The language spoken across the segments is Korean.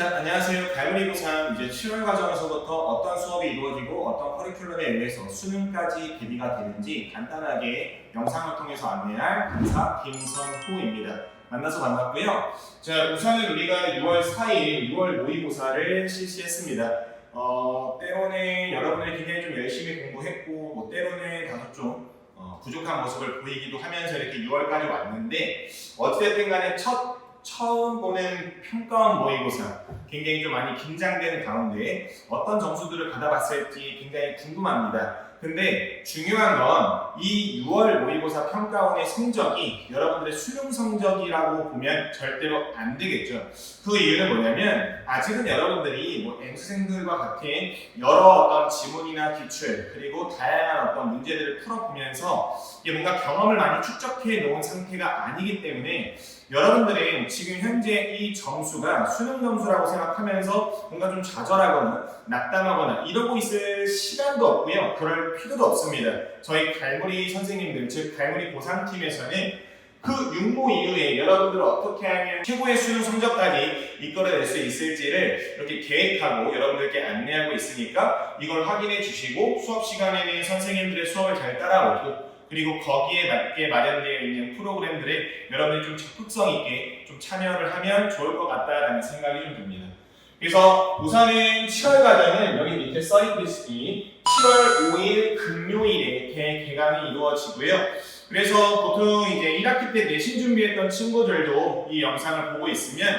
자, 안녕하세요. 갈무리고3 이제 7월 과정에서부터 어떤 수업이 이루어지고 어떤 커리큘럼에 의해서 수능까지 대비가 되는지 간단하게 영상을 통해서 안내할 강사 김선호입니다. 만나서 반갑고요. 자, 우선은 우리가 6월 4일 6월 모의고사를 실시했습니다. 때로는 여러분들이 굉장히 좀 열심히 공부했고 때로는 다소 좀 부족한 모습을 보이기도 하면서 이렇게 6월까지 왔는데 어찌됐든 간에 처음 보는 평가원 모의고사 굉장히 좀 많이 긴장되는 가운데 어떤 점수들을 받아봤을지 굉장히 궁금합니다. 근데 중요한 건 이 6월 모의고사 평가원의 성적이 여러분들의 수능 성적이라고 보면 절대로 안 되겠죠. 그 이유는 뭐냐면 아직은 여러분들이 M수생들과 같은 여러 어떤 지문이나 기출 그리고 다양한 어떤 문제들을 풀어보면서 이게 뭔가 경험을 많이 축적해 놓은 상태가 아니기 때문에 여러분들은 지금 현재 이 점수가 수능 점수라고 생각하면서 뭔가 좀 좌절하거나 낙담하거나 이러고 있을 시간도 없고요. 그럴 필요도 없습니다. 저희 갈무리 선생님들, 즉 갈무리 보상팀에서는 그 육모 이후에 여러분들을 어떻게 하면 최고의 수능 성적까지 이끌어낼 수 있을지를 이렇게 계획하고 여러분들께 안내하고 있으니까 이걸 확인해 주시고 수업 시간에는 선생님들의 수업을 잘 따라오고 그리고 거기에 맞게 마련되어 있는 프로그램들에 여러분들이 좀 적극성 있게 좀 참여를 하면 좋을 것 같다라는 생각이 좀 듭니다. 그래서 우선은 7월 과정은 여기 밑에 써있듯이 7월 5일 금요일에 개강이 이루어지고요. 그래서 보통 이제 1학기 때 내신 준비했던 친구들도 이 영상을 보고 있으면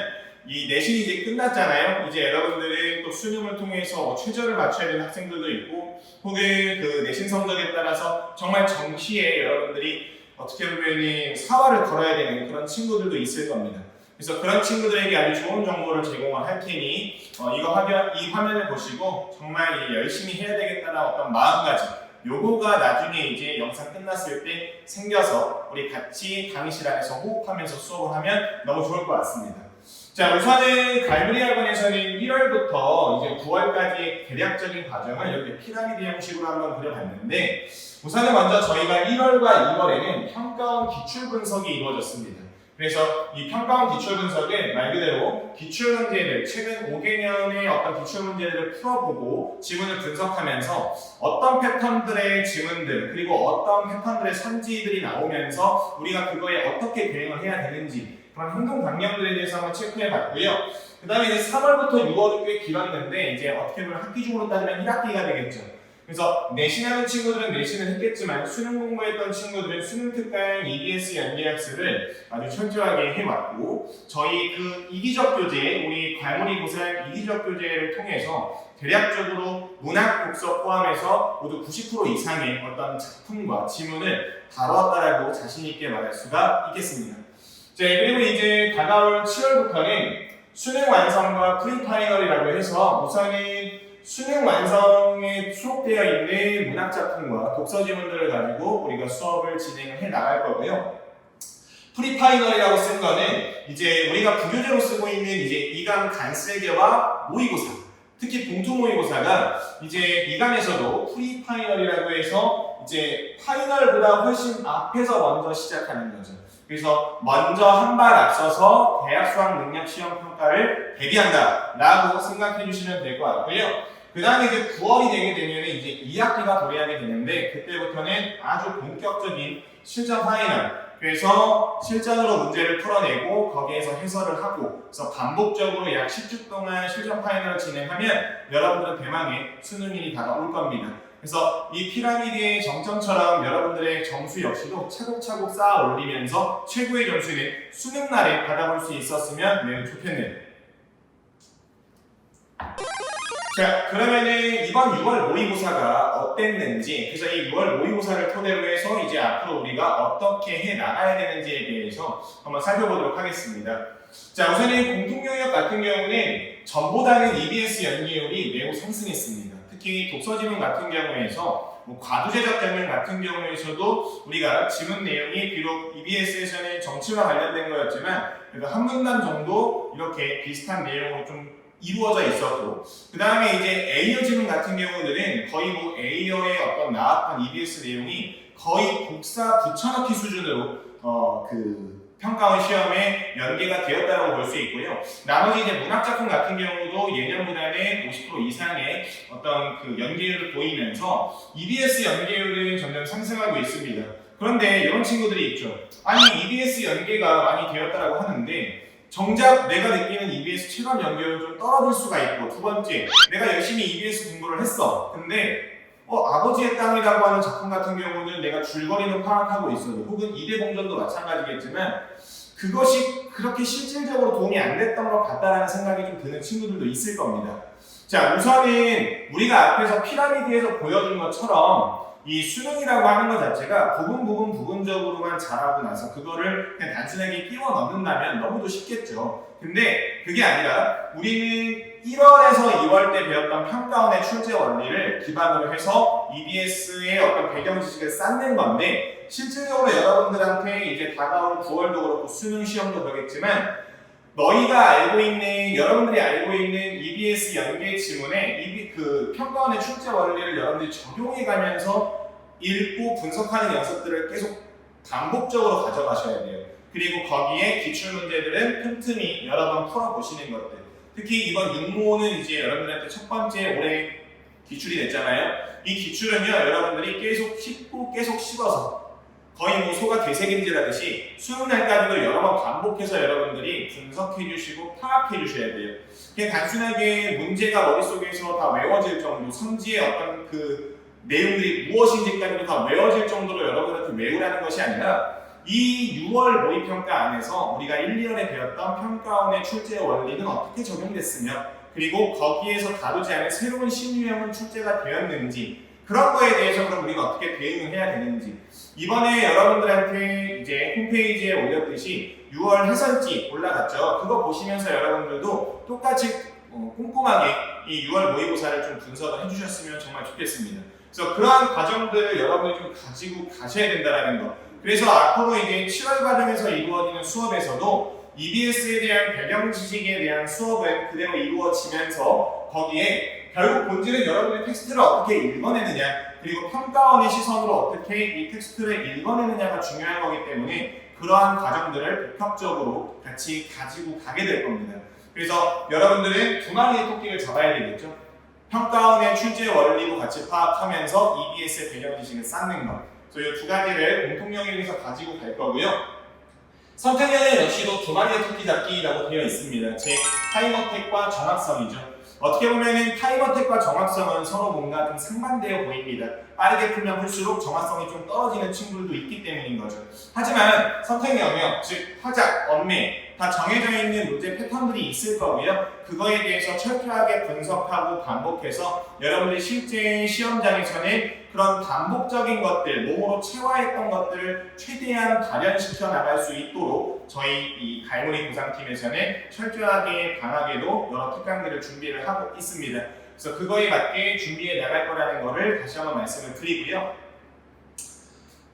이 내신이 이제 끝났잖아요. 이제 여러분들은 또 수능을 통해서 최저를 맞춰야 되는 학생들도 있고 혹은 그 내신 성적에 따라서 정말 정시에 여러분들이 어떻게 보면 사활을 걸어야 되는 그런 친구들도 있을 겁니다. 그래서 그런 친구들에게 아주 좋은 정보를 제공을 할 테니 이 화면을 보시고 정말 열심히 해야 되겠다는 어떤 마음가짐 요거가 나중에 이제 영상 끝났을 때 생겨서 우리 같이 강의실 안에서 호흡하면서 수업을 하면 너무 좋을 것 같습니다. 자, 우선은 갈무리 학원에서는 1월부터 이제 9월까지의 대략적인 과정을 이렇게 피라미드 형식으로 한번 그려봤는데 우선은 먼저 저희가 1월과 2월에는 평가원 기출 분석이 이루어졌습니다. 그래서 이 평가원 기출 분석은 말 그대로 기출 문제들, 최근 5개년의 어떤 기출 문제들을 풀어보고 지문을 분석하면서 어떤 패턴들의 지문들 그리고 어떤 패턴들의 선지들이 나오면서 우리가 그거에 어떻게 대응을 해야 되는지 그런 행동 방향들에 대해서 한번 체크해 봤고요. 그 다음에 이제 3월부터 6월은 꽤 길었는데 이제 어떻게 보면 학기적으로 따지면 1학기가 되겠죠. 그래서 내신하는 친구들은 내신을 했겠지만 수능 공부했던 친구들은 수능 특강 EBS 연계학습을 아주 철저하게 해왔고 저희 그 이기적 교재, 우리 갈무리 고사 이기적 교재를 통해서 대략적으로 문학 독서 포함해서 모두 90% 이상의 어떤 작품과 지문을 다루었다라고 자신있게 말할 수가 있겠습니다. 자, 그리고 이제 다가올 7월부터는 수능 완성과 프리파이널이라고 해서 우선은 수능 완성에 수록되어 있는 문학작품과 독서 지문들을 가지고 우리가 수업을 진행을 해 나갈 거고요. 프리파이널이라고 쓴 거는 이제 우리가 부교재로 쓰고 있는 이제 이감 간세계와 모의고사, 특히 봉투 모의고사가 이제 이감에서도 프리파이널이라고 해서 이제 파이널보다 훨씬 앞에서 먼저 시작하는 거죠. 그래서 먼저 한 발 앞서서 대학 수학 능력 시험 평가를 대비한다 라고 생각해 주시면 될 것 같고요. 그 다음에 이제 9월이 되게 되면 이제 2학기가 도래하게 되는데 그때부터는 아주 본격적인 실전 파이널 그래서 실전으로 문제를 풀어내고 거기에서 해설을 하고 그래서 반복적으로 약 10주 동안 실전 파이널을 진행하면 여러분들은 대망의 수능일이 다가올 겁니다. 그래서 이 피라미드의 정점처럼 여러분들의 점수 역시도 차곡차곡 쌓아 올리면서 최고의 점수는 수능날에 받아볼 수 있었으면 매우 좋겠네요. 자, 그러면은 이번 6월 모의고사가 어땠는지 그래서 이 6월 모의고사를 토대로 해서 이제 앞으로 우리가 어떻게 해 나가야 되는지에 대해서 한번 살펴보도록 하겠습니다. 자, 우선은 공통영역 같은 경우는 전보다는 EBS 연계율이 매우 상승했습니다. 특히 독서지문 같은 경우에서 과두제작 장면 같은 경우에서도 우리가 지문 내용이 비록 EBS에서는 정치와 관련된 거였지만 그래도 한 문단 정도 이렇게 비슷한 내용으로 좀 이루어져 있었고 그 다음에 이제 A어 지문 같은 경우들은 거의 A어의 어떤 나왔던 EBS 내용이 거의 복사 붙여넣기 수준으로 평가원 시험에 연계가 되었다고 볼 수 있고요. 나머지 이제 문학작품 같은 경우도 예년보다는 50% 이상의 어떤 그 연계율을 보이면서 EBS 연계율은 점점 상승하고 있습니다. 그런데 이런 친구들이 있죠. 아니 EBS 연계가 많이 되었다고 하는데 정작 내가 느끼는 EBS 체감 연계율은 좀 떨어질 수가 있고, 두 번째, 내가 열심히 EBS 공부를 했어. 근데 아버지의 땅이라고 하는 작품 같은 경우는 내가 줄거리는 파악하고 있어도, 혹은 이대공전도 마찬가지겠지만 그것이 그렇게 실질적으로 도움이 안 됐던 것 같다라는 생각이 좀 드는 친구들도 있을 겁니다. 자, 우선은 우리가 앞에서 피라미드에서 보여준 것처럼 이 수능이라고 하는 것 자체가 부분적으로만 잘하고 나서 그거를 그냥 단순하게 끼워 넣는다면 너무도 쉽겠죠. 근데 그게 아니라 우리는 1월에서 2월 때 배웠던 평가원의 출제 원리를 기반으로 해서 EBS의 어떤 배경 지식을 쌓는 건데, 실질적으로 여러분들한테 이제 다가올 9월도 그렇고 수능 시험도 그러겠지만 너희가 알고 있는, 여러분들이 알고 있는 EBS 연계 지문에 그 평가원의 출제 원리를 여러분들이 적용해 가면서 읽고 분석하는 연습들을 계속 반복적으로 가져가셔야 돼요. 그리고 거기에 기출문제들은 틈틈이 여러 번 풀어보시는 것들. 특히 이번 육모는 이제 여러분들한테 첫 번째 올해 기출이 됐잖아요. 이 기출은요, 여러분들이 계속 씹고 계속 씹어서 거의 뭐 소가 되새김질하듯이 수능날까지도 여러 번 반복해서 여러분들이 분석해 주시고 파악해 주셔야 돼요. 그냥 단순하게 문제가 머릿속에서 다 외워질 정도, 선지의 어떤 그 내용들이 무엇인지까지도 다 외워질 정도로 여러분한테 외우라는 것이 아니라 이 6월 모의평가 안에서 우리가 1, 2월에 배웠던 평가원의 출제 원리는 어떻게 적용됐으며, 그리고 거기에서 다루지 않은 새로운 신유형은 출제가 되었는지, 그런 거에 대해서 그럼 우리가 어떻게 대응을 해야 되는지, 이번에 여러분들한테 이제 홈페이지에 올렸듯이 6월 해설지 올라갔죠. 그거 보시면서 여러분들도 똑같이 꼼꼼하게 이 6월 모의고사를 좀 분석을 해주셨으면 정말 좋겠습니다. 그래서 그러한 과정들을 여러분들이 좀 가지고 가셔야 된다는 거. 그래서 앞으로 이제 7월 과정에서 이루어지는 수업에서도 EBS에 대한 배경 지식에 대한 수업은 그대로 이루어지면서 거기에 결국 본질은 여러분의 텍스트를 어떻게 읽어내느냐, 그리고 평가원의 시선으로 어떻게 이 텍스트를 읽어내느냐가 중요한 거기 때문에 그러한 과정들을 복합적으로 같이 가지고 가게 될 겁니다. 그래서 여러분들은 두 마리의 토끼를 잡아야 되겠죠. 평가원의 출제 원리도 같이 파악하면서 EBS의 배경 지식을 쌓는 것. 그래서 이 두 가지를 공통영역에서 가지고 갈 거고요. 선택형은 역시도 두 마리의 토끼 잡기라고 되어 있습니다. 제 타임어택과 정확성이죠. 어떻게 보면은 타임어택과 정확성은 서로 뭔가 좀 상반되어 보입니다. 빠르게 풀면 풀수록 정확성이 좀 떨어지는 친구들도 있기 때문인 거죠. 하지만 선택 영역, 즉 화작, 언매 다 정해져 있는 문제 패턴들이 있을 거고요. 그거에 대해서 철저하게 분석하고 반복해서 여러분들이 실제 시험장에서는 그런 반복적인 것들, 몸으로 체화했던 것들을 최대한 발현시켜 나갈 수 있도록 저희 이 갈무리 보상팀에서는 철저하게 강하게도 여러 특강들을 준비를 하고 있습니다. 그래서 그거에 맞게 준비해 나갈 거라는 거를 다시 한번 말씀을 드리고요.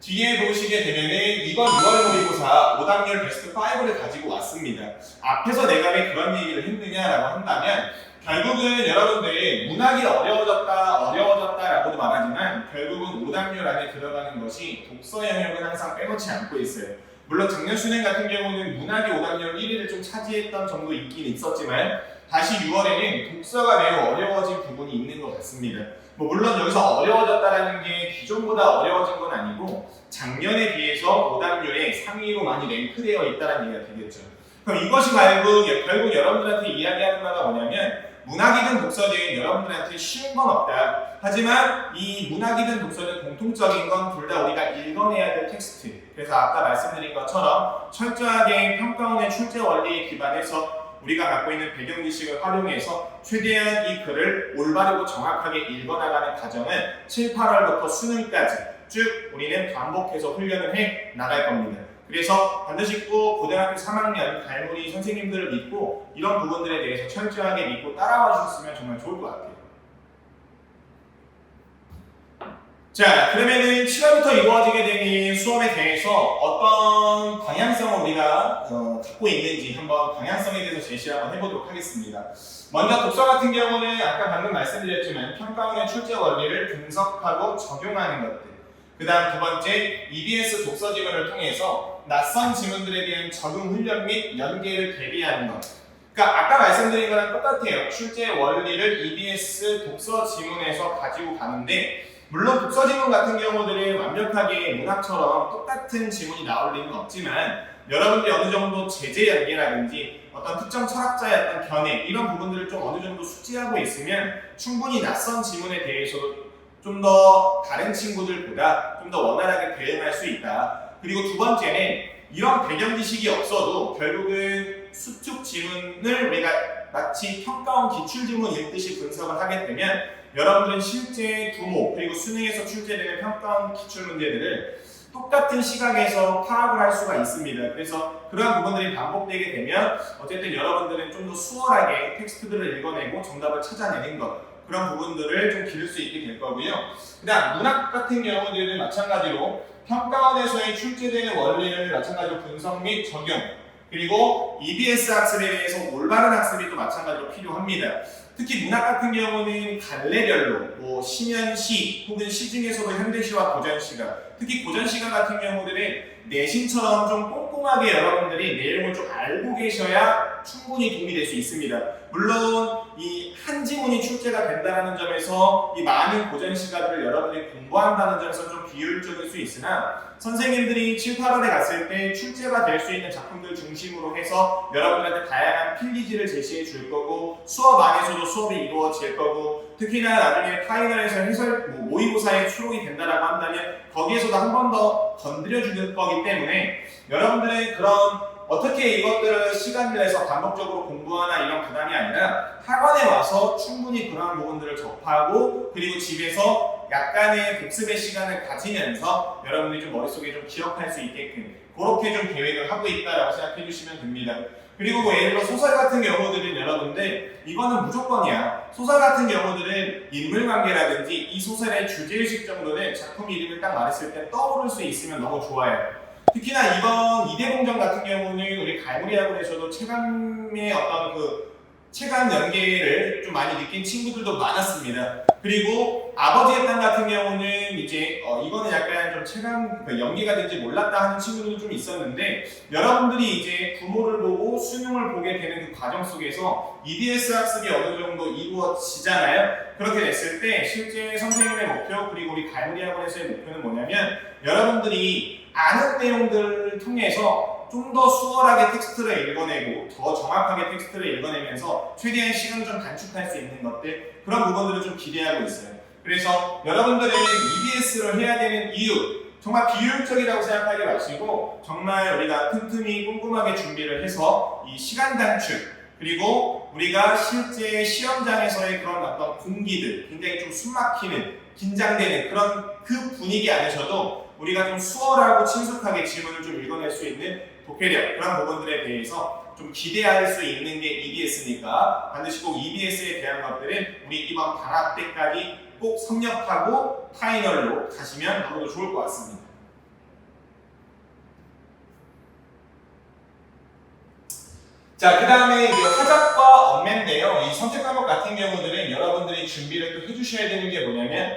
뒤에 보시게 되면은 이번 6월 모의고사 5단열 베스트 5를 가지고 왔습니다. 앞에서 내가 왜 그런 얘기를 했느냐라고 한다면, 결국은 여러분들 문학이 어려워졌다라고도 말하지만 결국은 5단열 안에 들어가는 것이 독서 영역은 항상 빼놓지 않고 있어요. 물론 작년 수능 같은 경우는 문학이 5단열 1위를 좀 차지했던 정도 있긴 있었지만 다시 6월에는 독서가 매우 어려워진 부분이 있는 것 같습니다. 물론 여기서 어려워졌다는 게 기존보다 어려워진 건 아니고 작년에 비해서 5단열에 상위로 많이 랭크되어 있다는 얘기가 되겠죠. 그럼 이것이 결국 여러분들한테 이야기하는 바가 뭐냐면, 문학이든 독서든 여러분들한테 쉬운 건 없다. 하지만 이 문학이든 독서든 공통적인 건 둘 다 우리가 읽어내야 될 텍스트. 그래서 아까 말씀드린 것처럼 철저하게 평가원의 출제 원리에 기반해서 우리가 갖고 있는 배경 지식을 활용해서 최대한 이 글을 올바르고 정확하게 읽어나가는 과정은 7, 8월부터 수능까지 쭉 우리는 반복해서 훈련을 해 나갈 겁니다. 그래서 반드시 꼭 고등학교 3학년 갈무리 선생님들을 믿고 이런 부분들에 대해서 철저하게 믿고 따라와 주셨으면 정말 좋을 것 같아요. 자, 그러면은 7월부터 이루어지게 되는 수업에 대해서 어떤 방향성을 우리가 갖고 있는지 한번 방향성에 대해서 제시를 한번 해보도록 하겠습니다. 먼저 독서 같은 경우는 아까 방금 말씀드렸지만 평가원의 출제 원리를 분석하고 적용하는 것들. 그 다음 두 번째, EBS 독서 지문을 통해서 낯선 지문들에 대한 적응 훈련 및 연계를 대비하는 것. 그러니까 아까 말씀드린 거랑 똑같아요. 출제 원리를 EBS 독서 지문에서 가지고 가는데 물론 독서 지문 같은 경우들은 완벽하게 문학처럼 똑같은 지문이 나올 리는 없지만 여러분들이 어느 정도 제재 연계라든지 어떤 특정 철학자의 어떤 견해 이런 부분들을 좀 어느 정도 숙지하고 있으면 충분히 낯선 지문에 대해서도 좀 더 다른 친구들보다 좀 더 원활하게 대응할 수 있다. 그리고 두 번째는 이런 배경 지식이 없어도 결국은 수특 지문을 우리가 마치 평가원 기출 지문 읽듯이 분석을 하게 되면 여러분들은 실제 구모 그리고 수능에서 출제되는 평가원 기출 문제들을 똑같은 시각에서 파악을 할 수가 있습니다. 그래서 그러한 부분들이 반복되게 되면 어쨌든 여러분들은 좀 더 수월하게 텍스트들을 읽어내고 정답을 찾아내는 것 그런 부분들을 좀 기를 수 있게 될 거고요. 그다음 문학 같은 경우들은 마찬가지로 평가원에서의 출제되는 원리를 마찬가지로 분석 및 적용 그리고 EBS 학습에 대해서 올바른 학습이 또 마찬가지로 필요합니다. 특히 문학 같은 경우는 갈래별로 뭐 시면시 혹은 시 중에서도 현대시와 고전시가 특히 고전시가 같은 경우들은 내신처럼 좀 꼼꼼하게 여러분들이 내용을 좀 알고 계셔야 충분히 도움이 될 수 있습니다. 물론 이 한 지문이 출제가 된다는 점에서 이 많은 고전시가들을 여러분들이 공부한다는 점에서 좀 비효율적일 수 있으나 선생님들이 7, 8월에 갔을 때 출제가 될 수 있는 작품들 중심으로 해서 여러분들한테 다양한 필기지를 제시해 줄 거고 수업 안에서도 수업이 이루어질 거고 특히나 나중에 파이널에서 해설 모의고사에 수록이 된다라고 한다면 거기에서도 한 번 더 건드려 줄 거기 때문에 여러분들의 그런 어떻게 이것들을 시간을 내서 반복적으로 공부하나 이런 부담이 아니라 학원에 와서 충분히 그러한 부분들을 접하고 그리고 집에서 약간의 복습의 시간을 가지면서 여러분들이 좀 머릿속에 좀 기억할 수 있게끔 그렇게 좀 계획을 하고 있다라고 생각해 주시면 됩니다. 그리고 뭐 예를 들어 소설 같은 경우들은 여러분들 이거는 무조건이야. 소설 같은 경우들은 인물관계라든지 이 소설의 주제의식 정도는 작품 이름을 딱 말했을 때 떠오를 수 있으면 너무 좋아요. 특히나 이번 이대공정 같은 경우는 우리 갈무리학원에서도 체감의 어떤 그 체감 연계를 좀 많이 느낀 친구들도 많았습니다. 그리고 아버지의 땅 같은 경우는 이제 이거는 약간 좀 체감 연계가 된지 몰랐다 하는 친구들도 좀 있었는데 여러분들이 이제 구모를 보고 수능을 보게 되는 그 과정 속에서 EBS 학습이 어느 정도 이루어지잖아요. 그렇게 됐을 때 실제 선생님의 목표 그리고 우리 갈무리학원에서의 목표는 뭐냐면 여러분들이 아는 내용들을 통해서 좀 더 수월하게 텍스트를 읽어내고 더 정확하게 텍스트를 읽어내면서 최대한 시간을 좀 단축할 수 있는 것들 그런 부분들을 좀 기대하고 있어요. 그래서 여러분들은 EBS를 해야 되는 이유 정말 비효율적이라고 생각하지 마시고 정말 우리가 틈틈이 꼼꼼하게 준비를 해서 이 시간 단축 그리고 우리가 실제 시험장에서의 그런 어떤 공기들 굉장히 좀 숨막히는 긴장되는 그런 그 분위기 안에서도 우리가 좀 수월하고 친숙하게 질문을 좀 읽어낼 수 있는 독해력 그런 부분들에 대해서 좀 기대할 수 있는 게 EBS니까 반드시 꼭 EBS에 대한 것들은 우리 이번 방학 때까지 꼭 섭렵하고 파이널로 가시면 너무 좋을 것 같습니다. 자, 그 다음에 이제 화작과 언매인데요. 이 선택 과목 같은 경우들은 여러분들이 준비를 또 해주셔야 되는 게 뭐냐면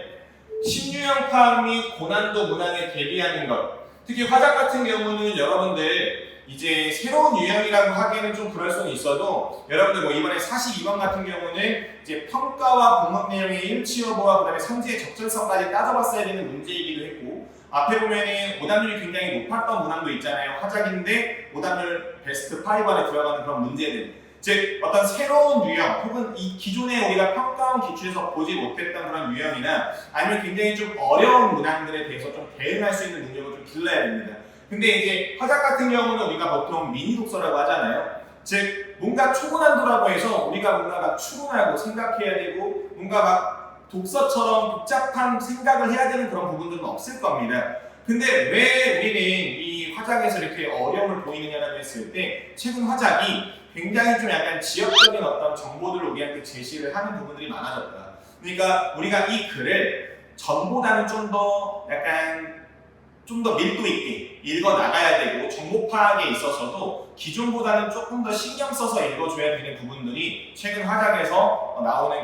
신유형 파악 및 고난도 문항에 대비하는 것. 특히 화작 같은 경우는 여러분들 이제 새로운 유형이라고 하기에는 좀 그럴 수는 있어도 여러분들 뭐 이번에 42번 같은 경우는 이제 평가와 본문 내용의 일치 여부와 그 다음에 성질의 적절성까지 따져봤어야 되는 문제이기도 했고 앞에 보면은 오답률이 굉장히 높았던 문항도 있잖아요. 화작인데 오답률 베스트 5 안에 들어가는 그런 문제들. 즉 어떤 새로운 유형 혹은 이 기존에 우리가 평가원 기출에서 보지 못했던 그런 유형이나 아니면 굉장히 좀 어려운 문항들에 대해서 좀 대응할 수 있는 능력을 좀 길러야 됩니다. 근데 이제 화작 같은 경우는 우리가 보통 미니 독서라고 하잖아요. 즉 뭔가 초고난도라고 해서 우리가 뭔가 막 추론하고 생각해야 되고 뭔가 막 독서처럼 복잡한 생각을 해야 되는 그런 부분들은 없을 겁니다. 근데 왜 우리는 이 화작에서 이렇게 어려움을 보이느냐라고 했을 때 최근 화작이 굉장히 좀 약간 지역적인 어떤 정보들을 우리한테 제시를 하는 부분들이 많아졌다. 그러니까 우리가 이 글을 전보다는 좀 더 약간 좀 더 밀도 있게 읽어 나가야 되고 정보 파악에 있어서도 기존보다는 조금 더 신경 써서 읽어줘야 되는 부분들이 최근 화작에서 나오는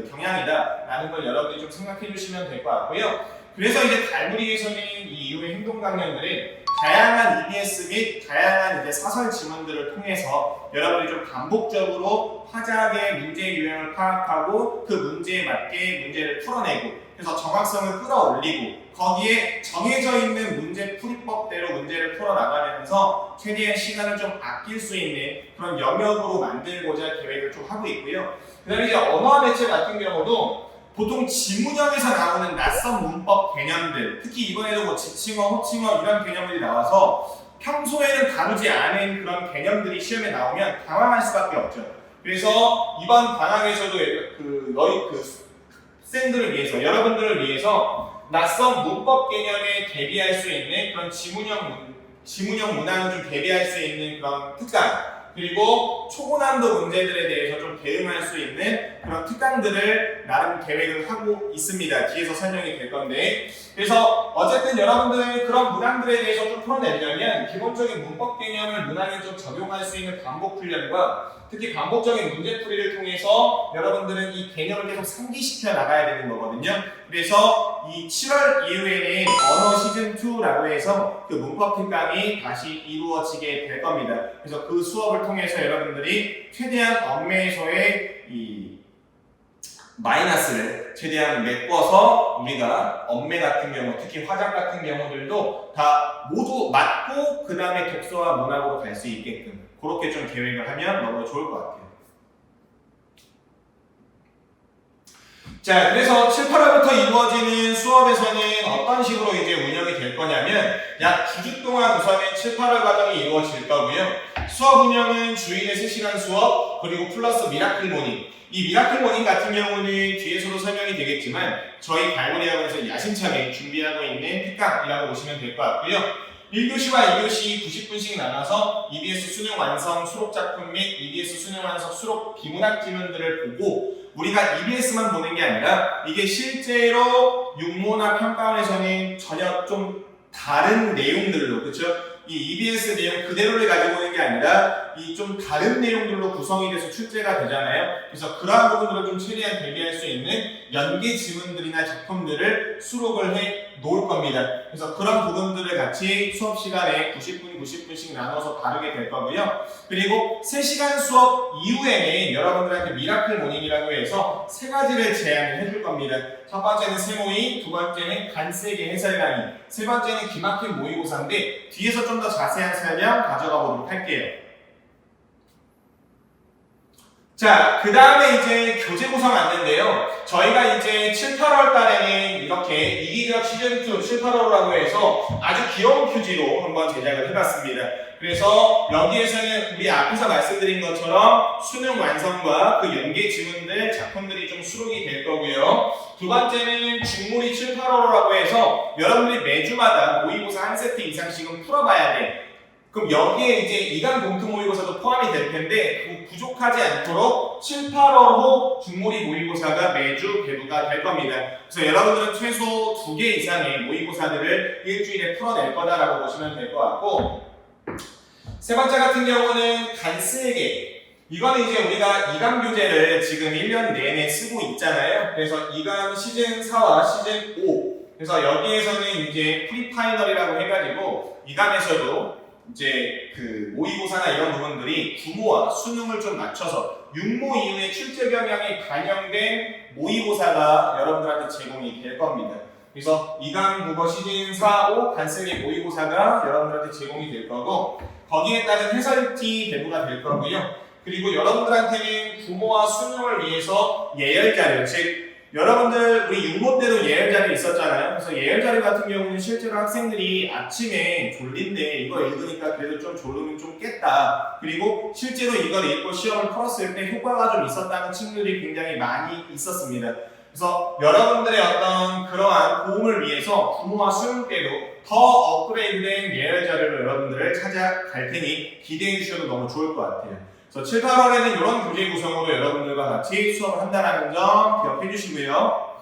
경향이다라는 걸 여러분들이 좀 생각해 주시면 될 것 같고요. 그래서 이제 갈무리에서는 이 이후의 행동 강령들은 다양한 EBS 및 다양한 이제 사설 지문들을 통해서 여러분들이 좀 반복적으로 화자학의 문제 유형을 파악하고 그 문제에 맞게 문제를 풀어내고 그래서 정확성을 끌어올리고 거기에 정해져 있는 문제 풀이법대로 문제를 풀어나가면서 최대한 시간을 좀 아낄 수 있는 그런 영역으로 만들고자 계획을 좀 하고 있고요. 그 다음에 이제 언어와 매체 같은 경우도 보통 지문형에서 나오는 낯선 문법 개념들, 특히 이번에도 뭐 지칭어, 호칭어 이런 개념들이 나와서 평소에는 다루지 않은 그런 개념들이 시험에 나오면 당황할 수밖에 없죠. 그래서 이번 방학에서도 학생들을 위해서, 여러분들을 위해서 낯선 문법 개념에 대비할 수 있는 그런 지문형 문항을 좀 대비할 수 있는 그런 특강, 그리고 초고난도 문제들에 대해서 좀 대응할 수 있는 그런 특강들을 나름 계획을 하고 있습니다. 뒤에서 설명이 될 건데, 그래서 어쨌든 여러분들 그런 문항들에 대해서 좀 풀어내려면 기본적인 문법 개념을 문항에 좀 적용할 수 있는 반복 훈련과 특히 반복적인 문제풀이를 통해서 여러분들은 이 개념을 계속 상기시켜 나가야 되는 거거든요. 그래서 이 7월 이후에는 언어 시즌2라고 해서 그 문법 특강이 다시 이루어지게 될 겁니다. 그래서 그 수업을 통해서 여러분들이 최대한 언매에서의 이 마이너스를 최대한 메꿔서 우리가 언매 같은 경우, 특히 화작 같은 경우들도 다 모두 맞고 그 다음에 독서와 문학으로 갈 수 있게끔 그렇게 좀 계획을 하면 너무 좋을 것 같아요. 자, 그래서 7, 8월부터 이루어지는 수업에서는 어떤 식으로 이제 운영이 될 거냐면 약 9주 동안 우선은 7, 8월 과정이 이루어질 거고요. 수업 운영은 주일에 3시간 수업, 그리고 플러스 미라클 모닝. 이 미라클 모닝 같은 경우는 뒤에서도 설명이 되겠지만 저희 발굴이학원에서 야심차게 준비하고 있는 특강이라고 보시면 될 것 같고요. 1교시와 2교시 90분씩 나눠서 EBS 수능 완성 수록 작품 및 EBS 수능 완성 수록 비문학 지문들을 보고 우리가 EBS만 보는 게 아니라 이게 실제로 육모나 평가원에서는 전혀 좀 다른 내용들로, 그렇죠? 이 EBS 내용 그대로를 가지고 오는 게 아니라 이 좀 다른 내용들로 구성이 돼서 출제가 되잖아요. 그래서 그러한 부분들을 좀 최대한 대비할 수 있는 연계 지문들이나 작품들을 수록을 해 놓을 겁니다. 그래서 그런 부분들을 같이 수업 시간에 90분씩 나눠서 다루게 될 거고요. 그리고 3시간 수업 이후에는 여러분들한테 미라클 모닝이라고 해서 3가지를 제안을 해줄 겁니다. 첫 번째는 세모의, 두 번째는 간세계 해설 강의, 세 번째는 기막힌 모의고사인데 뒤에서 좀 더 자세한 설명 가져가 보도록 할게요. 자, 그 다음에 이제 교재 구성 안내인데요. 저희가 이제 7, 8월 달에는 이렇게 이기적 시즌2 7, 8월라고 해서 아주 귀여운 표지로 한번 제작을 해봤습니다. 그래서 여기에서는 우리 앞에서 말씀드린 것처럼 수능 완성과 그 연계 지문들, 작품들이 좀 수록이 될 거고요. 두 번째는 중물이 7, 8월라고 해서 여러분들이 매주마다 모의고사 한 세트 이상씩은 풀어봐야 돼. 그럼 여기에 이제 이강 봉투 모의고사도 포함이 될 텐데 부족하지 않도록 7, 8월 중모의 모의고사가 매주 배부가 될 겁니다. 그래서 여러분들은 최소 2개 이상의 모의고사들을 일주일에 풀어낼 거다라고 보시면 될 것 같고, 세 번째 같은 경우는 간쓰기. 이거는 이제 우리가 이강 교재를 지금 1년 내내 쓰고 있잖아요. 그래서 이강 시즌 4와 시즌 5. 그래서 여기에서는 이제 프리파이널이라고 해가지고 이강에서도 이제 그 모의고사나 이런 부분들이 구모와 수능을 좀 맞춰서 6모 이후에 출제 경향이 반영된 모의고사가 여러분들한테 제공이 될 겁니다. 그래서 이강 국어 시즌 4, 5 간쓰기 모의고사가 여러분들한테 제공이 될 거고 거기에 따른 해설티 대부가 될 거고요. 그리고 여러분들한테는 구모와 수능을 위해서 예열자료, 즉 여러분들 우리 6모 때도 예열자료 있었잖아요. 그래서 예열자료 같은 경우는 실제로 학생들이 아침에 졸린데 이거 읽으니까 그래도 좀 졸음이 좀 깼다. 그리고 실제로 이걸 읽고 시험을 풀었을 때 효과가 좀 있었다는 친구들이 굉장히 많이 있었습니다. 그래서 여러분들의 어떤 그러한 도움을 위해서 구모와 수능 때도 더 업그레이드된 예열자료를 여러분들을 찾아갈 테니 기대해 주셔도 너무 좋을 것 같아요. 그래서 7, 8월에는 이런 교재 구성으로 여러분들과 같이 수업을 한다는 점 기억해 주시고요.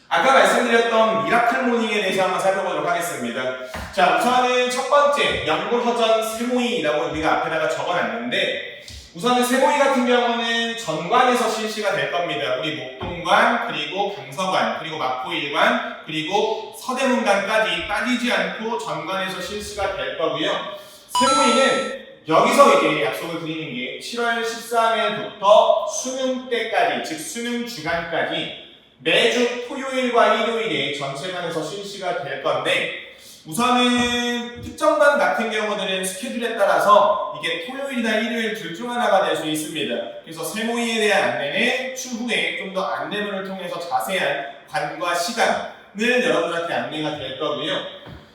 아까 말씀드렸던 미라클 모닝에 대해서 한번 살펴보도록 하겠습니다. 자, 우선은 첫 번째 연구허전 세모이라고 우리가 앞에다가 적어놨는데 우선은 세모이 같은 경우는 전관에서 실시가 될 겁니다. 우리 목동관, 그리고 강서관, 그리고 마포일관, 그리고 서대문관까지 빠지지 않고 전관에서 실시가 될 거고요. 세모이는 여기서 이제 약속을 드리는 게 7월 13일부터 수능 때까지, 즉 수능 주간까지 매주 토요일과 일요일에 전체반에서 실시가 될 건데, 우선은 특정반 같은 경우들은 스케줄에 따라서 이게 토요일이나 일요일 둘 중 하나가 될 수 있습니다. 그래서 세모이에 대한 안내는 추후에 좀 더 안내문을 통해서 자세한 관과 시간을 여러분들한테 안내가 될 거고요.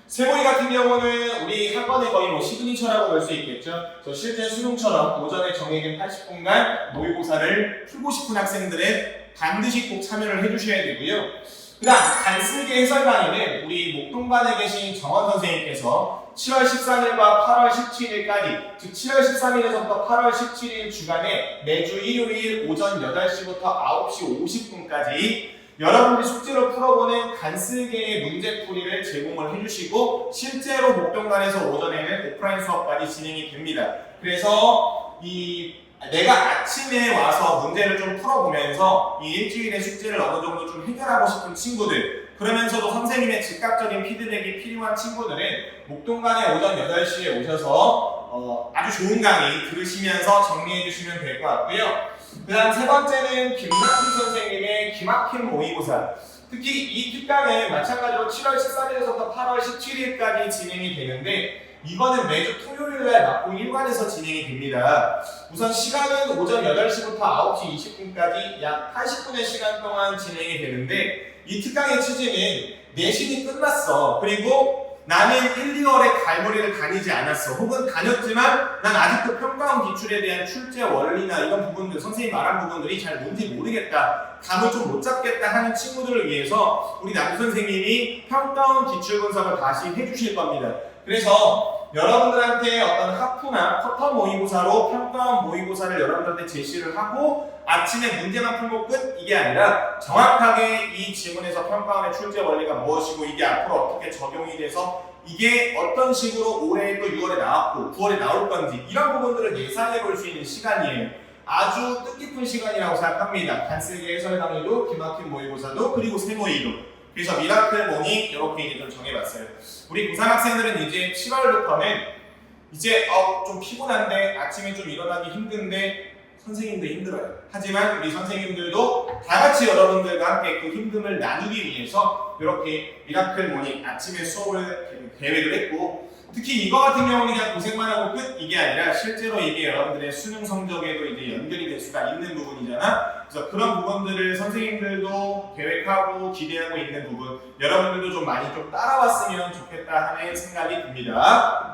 세모이 같은 경우는 우리 학원의 거의 뭐 시그니처라고 볼 수 있겠죠. 그래서 실제 수능처럼 오전에 정해진 80분간 모의고사를 풀고 싶은 학생들은 반드시 꼭 참여를 해주셔야 되고요. 그 다음 간슬기 해설강의는 우리 목동반에 계신 정원 선생님께서 7월 13일과 8월 17일까지, 즉 7월 13일에서부터 8월 17일 주간에 매주 일요일 오전 8시부터 9시 50분까지 여러분들이 숙제로 풀어보는 간슬기의 문제풀이를 제공을 해주시고, 실제로 목동반에서 오전에는 오프라인 수업까지 진행이 됩니다. 그래서 내가 아침에 와서 문제를 좀 풀어보면서 이 일주일의 숙제를 어느 정도 좀 해결하고 싶은 친구들, 그러면서도 선생님의 즉각적인 피드백이 필요한 친구들은 목동관에 오전 8시에 오셔서 아주 좋은 강의 들으시면서 정리해 주시면 될 것 같고요. 그 다음 세 번째는 김남준 선생님의 기막힌 모의고사. 특히 이 특강은 마찬가지로 7월 13일에서부터 8월 17일까지 진행이 되는데, 이거는 매주 토요일날 마포 1관에서 진행이 됩니다. 우선 시간은 오전 8시부터 9시 20분까지 약 80분의 시간 동안 진행이 되는데, 이 특강의 취지는 내신이 끝났어. 그리고 나는 1, 2월에 갈머리를 다니지 않았어. 혹은 다녔지만 난 아직도 평가원 기출에 대한 출제 원리나 이런 부분들, 선생님이 말한 부분들이 잘 뭔지 모르겠다, 감을 좀 못 잡겠다 하는 친구들을 위해서 우리 남주 선생님이 평가원 기출 분석을 다시 해주실 겁니다. 그래서 여러분들한테 어떤 하프나 쿼터 모의고사로 평가원 모의고사를 여러분들한테 제시를 하고 아침에 문제만 풀고 끝, 이게 아니라 정확하게 이 지문에서 평가원의 출제 원리가 무엇이고 이게 앞으로 어떻게 적용이 돼서 이게 어떤 식으로 올해 또 6월에 나왔고 9월에 나올 건지 이런 부분들을 예상해 볼 수 있는 시간이에요. 아주 뜻깊은 시간이라고 생각합니다. 간슬기 해설 강의도, 기막힌 모의고사도, 그리고 세모의도. 그래서 미라클 모닝 이렇게 이제 좀 정해봤어요. 우리 고3 학생들은 이제 7월부터는 이제 좀 피곤한데 아침에 좀 일어나기 힘든데 선생님도 힘들어요. 하지만 우리 선생님들도 다 같이 여러분들과 함께 그 힘듦을 나누기 위해서 이렇게 미라클 모닝 아침에 수업을 계획을 했고, 특히 이거 같은 경우는 그냥 고생만 하고 끝, 이게 아니라 실제로 이게 여러분들의 수능 성적에도 이제 연결이 될 수가 있는 부분이잖아. 그래서 그런 부분들을 선생님들도 계획하고 기대하고 있는 부분, 여러분들도 좀 많이 좀 따라왔으면 좋겠다 하는 생각이 듭니다.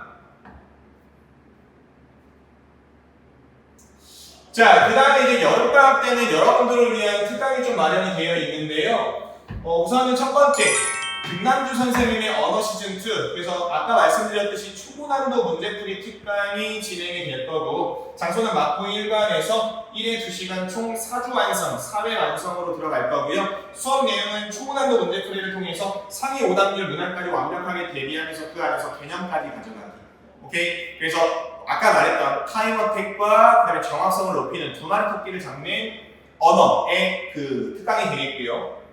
자, 그 다음에 이제 여름방학 때는 여러분들을 위한 특강이 좀 마련이 되어 있는데요. 우선은 첫 번째, 김남주 선생님의 언어 시즌2. 그래서 아까 말씀드렸듯이 초고난도 문제풀이 특강이 진행이 될 거고, 장소는 마포 1관에서 1회 2시간 총 4주 완성, 4회 완성으로 들어갈 거고요. 수업 내용은 초고난도 문제풀이를 통해서 상위 오답률 문항까지 완벽하게 대비하면서 그 안에서 개념까지 가져가기. 오케이? 그래서 아까 말했던 타임 어택과 그다음에 정확성을 높이는 두 마리 토끼를 잡는 언어의 그 특강이 되겠고요.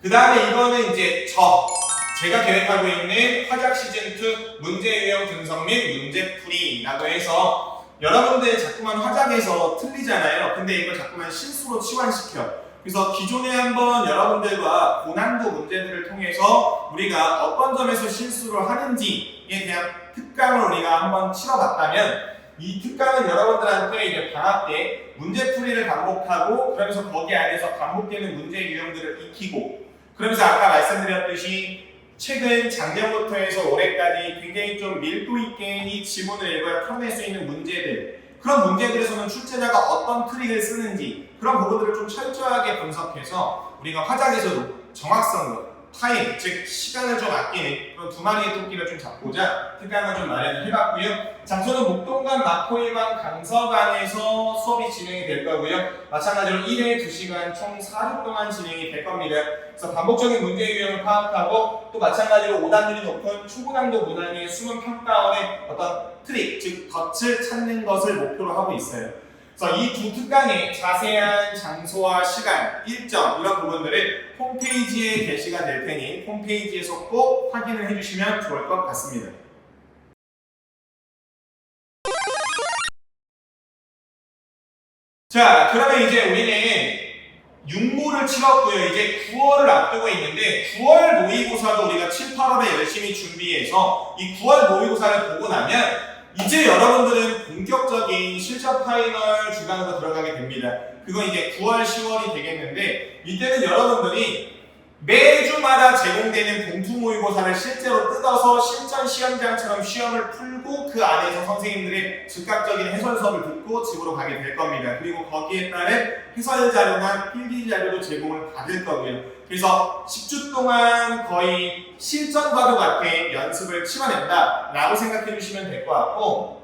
그 다음에 이거는 이제 제가 계획하고 있는 화작 시즌2 문제 유형 분석 및 문제풀이라고 해서, 여러분들 자꾸만 화작에서 틀리잖아요. 근데 이걸 자꾸만 실수로 치환시켜. 그래서 기존에 한번 여러분들과 고난도 문제들을 통해서 우리가 어떤 점에서 실수를 하는지에 대한 특강을 우리가 한번 치러봤다면, 이 특강은 여러분들한테 이제 방학 때 문제풀이를 반복하고, 그러면서 거기 안에서 반복되는 문제 유형들을 익히고, 그러면서 아까 말씀드렸듯이 최근 작년부터 해서 올해까지 굉장히 좀 밀도 있게 이 지문을 읽어야 풀어낼 수 있는 문제들, 그런 문제들에서는 출제자가 어떤 트릭을 쓰는지 그런 부분들을 좀 철저하게 분석해서 우리가 화작에서도 정확성과 타임, 즉 시간을 좀 아끼는 그런 두 마리의 토끼를 좀 잡고자 특강을 좀 마련을 해봤고요. 장소는 목동관 마포일관 강서관에서 수업이 진행이 될 거고요. 마찬가지로 1회 2시간 총 4주 동안 진행이 될 겁니다. 그래서 반복적인 문제 유형을 파악하고 또 마찬가지로 오답률이 높은 초고난도 문항의 수능 평가원의 어떤 트릭, 즉 덫을 찾는 것을 목표로 하고 있어요. 그래서 이 두 특강의 자세한 장소와 시간, 일정 이런 부분들을 홈페이지에 게시가 될 테니 홈페이지에서 꼭 확인을 해주시면 좋을 것 같습니다. 자, 그러면 이제 우리는 육모를 치렀고요. 이제 9월을 앞두고 있는데 9월 모의고사도 우리가 7, 8월에 열심히 준비해서 이 9월 모의고사를 보고 나면 이제 여러분들은 본격적인 실전 파이널 주간으로 들어가게 됩니다. 그건 이제 9월, 10월이 되겠는데 이때는 여러분들이 매주마다 제공되는 봉투 모의고사를 실제로 뜯어서 실전 시험장처럼 시험을 풀고 그 안에서 선생님들의 즉각적인 해설 수업을 듣고 집으로 가게 될 겁니다. 그리고 거기에 따른 해설 자료나 필기 자료도 제공을 받을 거고요. 그래서 10주 동안 거의 실전과도 같은 연습을 치러낸다 라고 생각해 주시면 될 것 같고,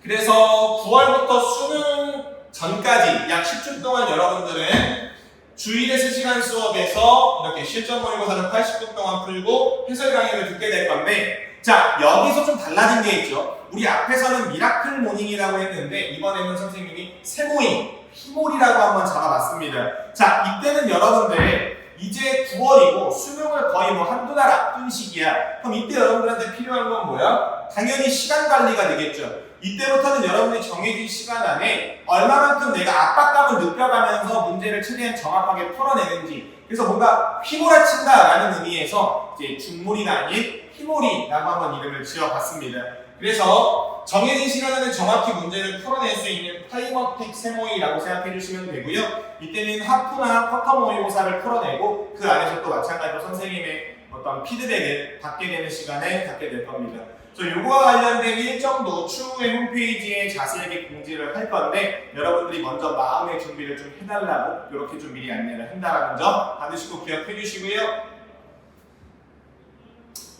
그래서 9월부터 수능 전까지 약 10주 동안 여러분들은 주일에 3시간 수업에서 이렇게 실전 모의고사를 80분 동안 풀고 해설 강의를 듣게 될 건데, 자, 여기서 좀 달라진 게 있죠. 우리 앞에서는 미라클 모닝이라고 했는데 이번에는 선생님이 새모임, 희몰이라고 한번 잡아봤습니다. 자, 이때는 여러분들 이제 9월이고 수능을 거의 뭐 한두 달 앞둔 시기야. 그럼 이때 여러분들한테 필요한 건 뭐야? 당연히 시간 관리가 되겠죠. 이때부터는 여러분들이 정해진 시간 안에 얼마만큼 내가 압박감을 느껴가면서 문제를 최대한 정확하게 풀어내는지, 그래서 뭔가 휘몰아친다라는 의미에서 이제 중몰이가 아닌 휘몰이라고 한번 이름을 지어봤습니다. 그래서 정해진 시간 안에 정확히 문제를 풀어낼 수 있는 타임어택 세모이라고 생각해 주시면 되고요. 이때는 하프나 쿼터 모의고사를 풀어내고 그 안에서 또 마찬가지로 선생님의 어떤 피드백을 받게 되는 시간을 갖게 될 겁니다. 그래서 요거와 관련된 일정도 추후에 홈페이지에 자세하게 공지를 할 건데 여러분들이 먼저 마음의 준비를 좀 해달라고 이렇게 좀 미리 안내를 한다는 점 반드시 꼭 기억해 주시고요.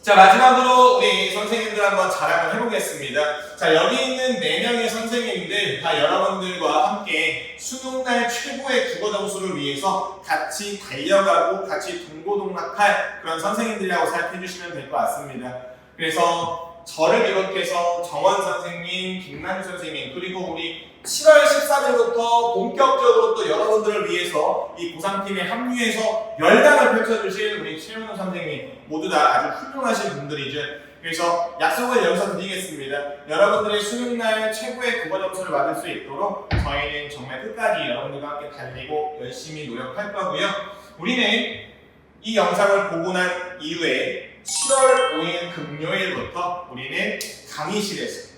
자, 마지막으로 우리 선생님들 한번 자랑을 해보겠습니다. 자, 여기 있는 4명의 선생님들 다 여러분들과 함께 수능날 최고의 국어 점수를 위해서 같이 달려가고 같이 동고동락할 그런 선생님들이라고 생각해 주시면 될 것 같습니다. 그래서 저를 비롯해서 정원 선생님, 김난 선생님, 그리고 우리 7월 14일부터 본격적으로 또 여러분들을 위해서 이 고3팀에 합류해서 열강을 펼쳐주실 우리 최현우 선생님 모두 다 아주 훌륭하신 분들이죠. 그래서 약속을 여기서 드리겠습니다. 여러분들의 수능날 최고의 국어 점수를 받을 수 있도록 저희는 정말 끝까지 여러분들과 함께 달리고 열심히 노력할 거고요. 우리는 이 영상을 보고 난 이후에 7월 5일 금요일부터 우리는 강의실에서,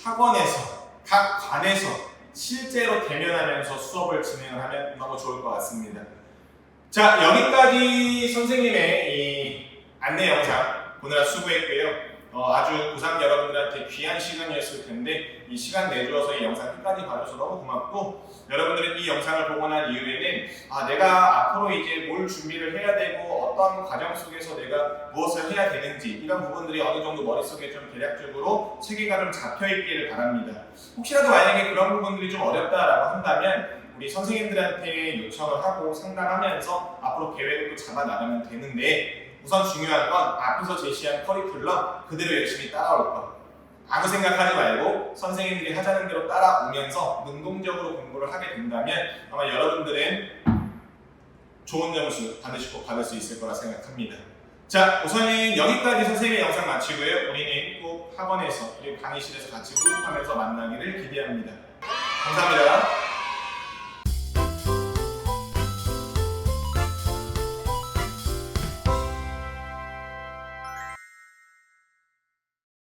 학원에서, 각 관에서 실제로 대면하면서 수업을 진행을 하면 너무 좋을 것 같습니다. 자, 여기까지 선생님의 이 안내 영상 보느라 수고했고요. 아주 고3 여러분들한테 귀한 시간이었을 텐데 이 시간 내주어서 이 영상 끝까지 봐줘서 너무 고맙고, 여러분들은 이 영상을 보고 난 이후에는 내가 앞으로 이제 뭘 준비를 해야 되고 어떤 과정 속에서 내가 무엇을 해야 되는지 이런 부분들이 어느 정도 머릿속에 좀 대략적으로 체계가 좀 잡혀있기를 바랍니다. 혹시라도 만약에 그런 부분들이 좀 어렵다라고 한다면 우리 선생님들한테 요청을 하고 상담하면서 앞으로 계획을 또 잡아나가면 되는데, 우선 중요한 건 앞에서 제시한 커리큘럼 그대로 열심히 따라올 것. 아무 생각하지 말고 선생님들이 하자는 대로 따라오면서 능동적으로 공부를 하게 된다면 아마 여러분들은 좋은 점수 반드시 꼭 받을 수 있을 거라 생각합니다. 자, 우선은 여기까지 선생님의 영상 마치고요. 우리는 꼭 학원에서 그리고 강의실에서 같이 호흡하면서 만나기를 기대합니다. 감사합니다.